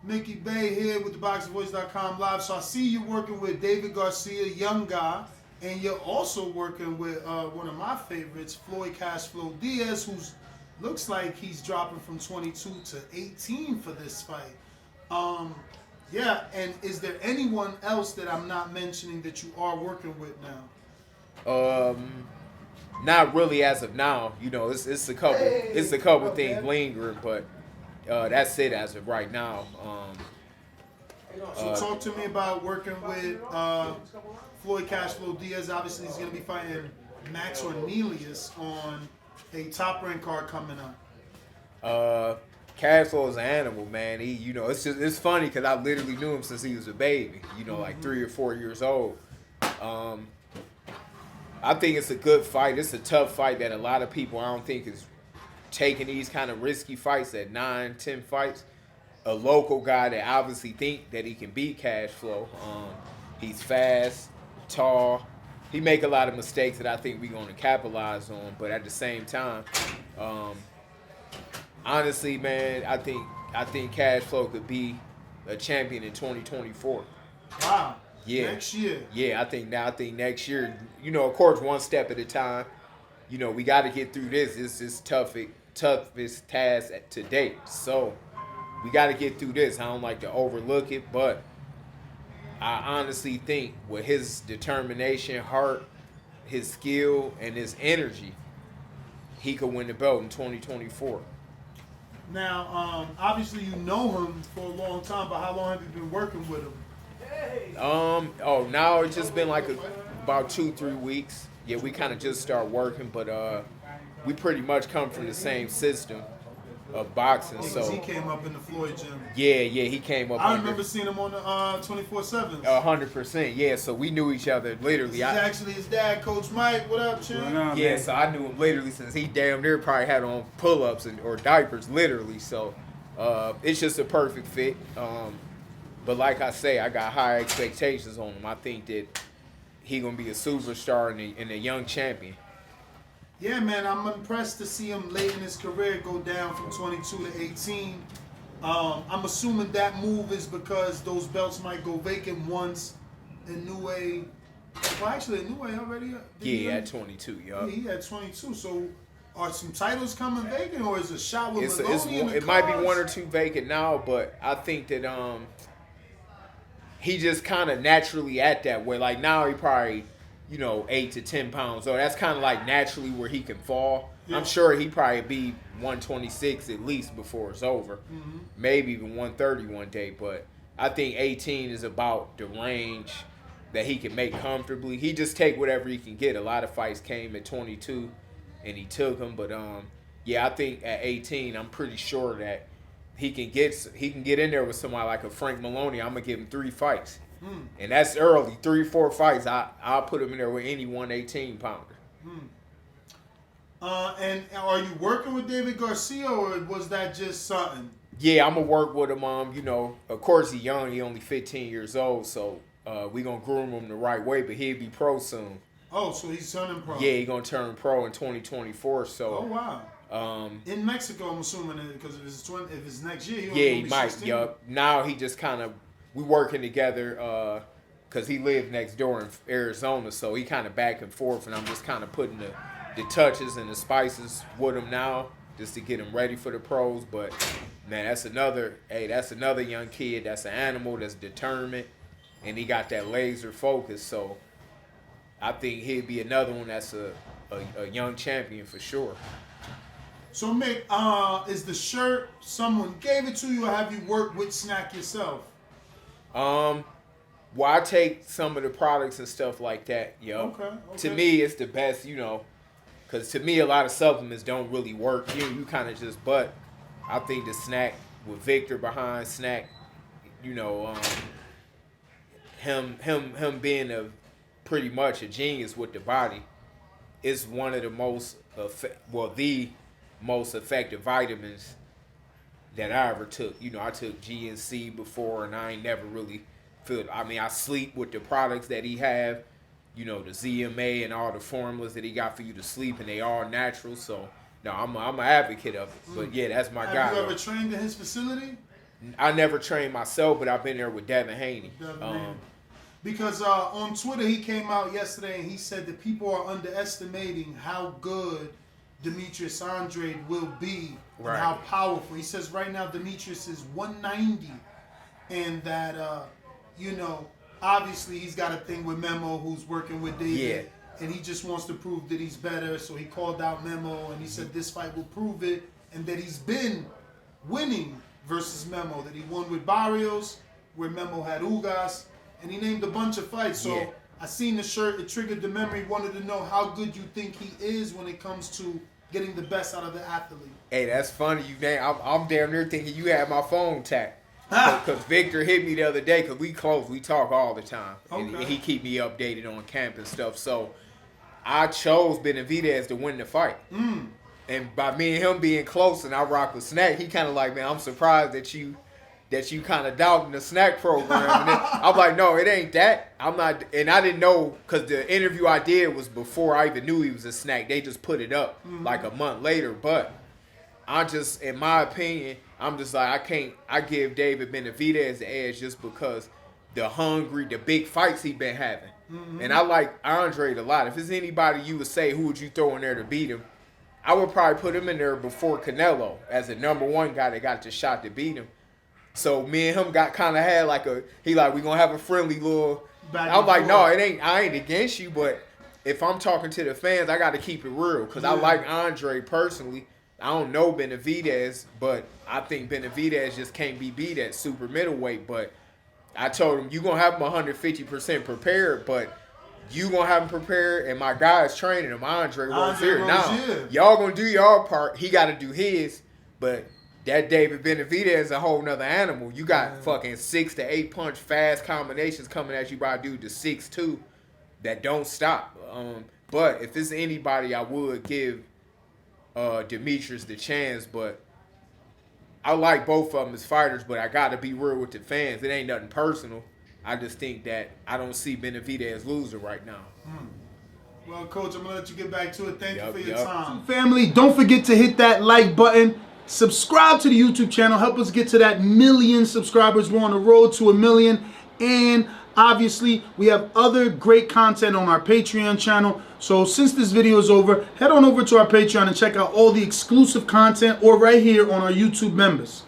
Mickey Bay here with ThaBoxingvoice.com live. So I see you working with David Garcia, young guy, and you're also working with one of my favorites, Floyd Cashflow Diaz, who looks like he's dropping from 22 to 18 for this fight. Yeah, and is there anyone else that I'm not mentioning that you are working with now? Not really as of now. You know, it's a couple things lingering, but that's it as of right now. So talk to me about working with Floyd Cashflow Diaz. Obviously, he's going to be fighting Max Cornelius on a top-ranked card coming up. Cashflow is an animal, man. He, it's funny because I literally knew him since he was a baby. Like 3 or 4 years old. I think it's a good fight. It's a tough fight that a lot of people I don't think is taking these kind of risky fights at 9, 10 fights. A local guy that obviously think that he can beat Cashflow. He's fast, tall. He make a lot of mistakes that I think we're going to capitalize on. But at the same time, honestly, man, I think Cashflow could be a champion in 2024. Wow. Yeah. Next year. Yeah, I think next year, of course, one step at a time. We got to get through this. This is toughest task to date. So we got to get through this. I don't like to overlook it, but I honestly think with his determination, heart, his skill, and his energy, he could win the belt in 2024. Now, obviously you know him for a long time, but how long have you been working with him? Now it's just been like about 2-3 weeks. Yeah, we kind of just start working, but we pretty much come from the same system of boxing. Yeah, so he came up in the Floyd gym. Yeah, he came up. I remember seeing him on the 24/7. 100%. Yeah, so we knew each other literally. This is actually his dad, Coach Mike. What up, champ? Yeah, so I knew him literally since he damn near probably had on pull-ups or diapers, literally. So it's just a perfect fit. But like I say, I got high expectations on him. I think that he gonna be a superstar and a young champion. Yeah, man, I'm impressed to see him late in his career go down from 22 to 18. I'm assuming that move is because those belts might go vacant once Inoue. Well, actually, Inoue already. He had 22, Yeah, he had 22. So, are some titles coming vacant, or is a shot with Maloney in the It might be 1 or 2 vacant now, but I think that he just kind of naturally at that way. Like now, he probably 8 to 10 pounds. So that's kind of like naturally where he can fall. Yeah. I'm sure he probably be 126 at least before it's over. Mm-hmm. Maybe even 130 one day. But I think 18 is about the range that he can make comfortably. He just take whatever he can get. A lot of fights came at 22 and he took them. But I think at 18, I'm pretty sure that he can get in there with somebody like a Frank Maloney. I'm gonna give him 3 fights. And that's early, 3-4 fights. I'll put him in there with any 118-pounder. And are you working with David Garcia, or was that just something? Yeah, I'm gonna work with him. Of course he's young. He only 15 years old, so we gonna groom him the right way. But he'll be pro soon. Oh, so he's turning pro. Yeah, he's gonna turn pro in 2024. So. Oh wow. In Mexico, I'm assuming, because if it's next year, he might. Yup. Now he just kind of. We working together because he lived next door in Arizona, so he kind of back and forth, and I'm just kind of putting the touches and the spices with him now just to get him ready for the pros. But man, that's another young kid that's an animal, that's determined, and he got that laser focus. So I think he'd be another one that's a young champion for sure. So Mick, is the shirt someone gave it to you, or have you worked with Snack yourself? Well, I take some of the products and stuff like that, Okay. To me, it's the best, because to me, a lot of supplements don't really work. You kind of just, but I think the Snack, with Victor behind Snack, him being pretty much a genius with the body, is one of the most, the most effective vitamins that I ever took. I took GNC before, and I ain't never really felt. I sleep with the products that he have, the ZMA and all the formulas that he got for you to sleep, and they all natural. So, no, I'm an advocate of it. But yeah, that's my guy. Have you ever trained in his facility? I never trained myself, but I've been there with Devin Haney. Because on Twitter he came out yesterday and he said that people are underestimating how good Benavidez-Andrade will be and how powerful. He says right now Demetrius is 190 and that, you know, obviously he's got a thing with Memo who's working with David. Yeah. And he just wants to prove that he's better. So he called out Memo and he said this fight will prove it and that he's been winning versus Memo. That he won with Barrios where Memo had Ugas. And he named a bunch of fights. So I seen the shirt. It triggered the memory. Wanted to know how good you think he is when it comes to getting the best out of the athlete. Hey, that's funny. I'm damn near thinking you had my phone tapped. Because Victor hit me the other day because we close. We talk all the time. And he keep me updated on camp and stuff. So I chose Benavidez to win the fight. And by me and him being close and I rock with Snack, he kind of like, man, I'm surprised that you kind of doubting the Snack program. And then I'm like, no, it ain't that. I'm not. And I didn't know because the interview I did was before I even knew he was a Snack. They just put it up like a month later. But I just, in my opinion, I'm just like, I give David Benavidez the edge just because the big fights he been having. And I like Andrade a lot. If it's anybody you would say, who would you throw in there to beat him? I would probably put him in there before Canelo as a #1 guy that got the shot to beat him. So me and him had like we gonna have a friendly little. I'm like, no, I ain't against you, but if I'm talking to the fans, I got to keep it real because I like Andre personally. I don't know Benavidez, but I think Benavidez just can't be beat at super middleweight. But I told him, you going to have him 150% prepared, but you going to have him prepared, and my guy's training him. Andre won't fear. Now, y'all going to do y'all part. He got to do his, but that David Benavidez is a whole nother animal. You got fucking 6 to 8 punch fast combinations coming at you by a dude to 6'2" that don't stop. But if it's anybody, I would give Demetrius the chance, but I like both of them as fighters, but I got to be real with the fans. It ain't nothing personal. I just think that I don't see Benavidez losing right now. Well, Coach, I'm going to let you get back to it. Thank you for your time. Family, don't forget to hit that like button. Subscribe to the YouTube channel. Help us get to that 1 million subscribers. We're on the road to 1 million. And obviously, we have other great content on our Patreon channel. So since this video is over, head on over to our Patreon and check out all the exclusive content or right here on our YouTube members.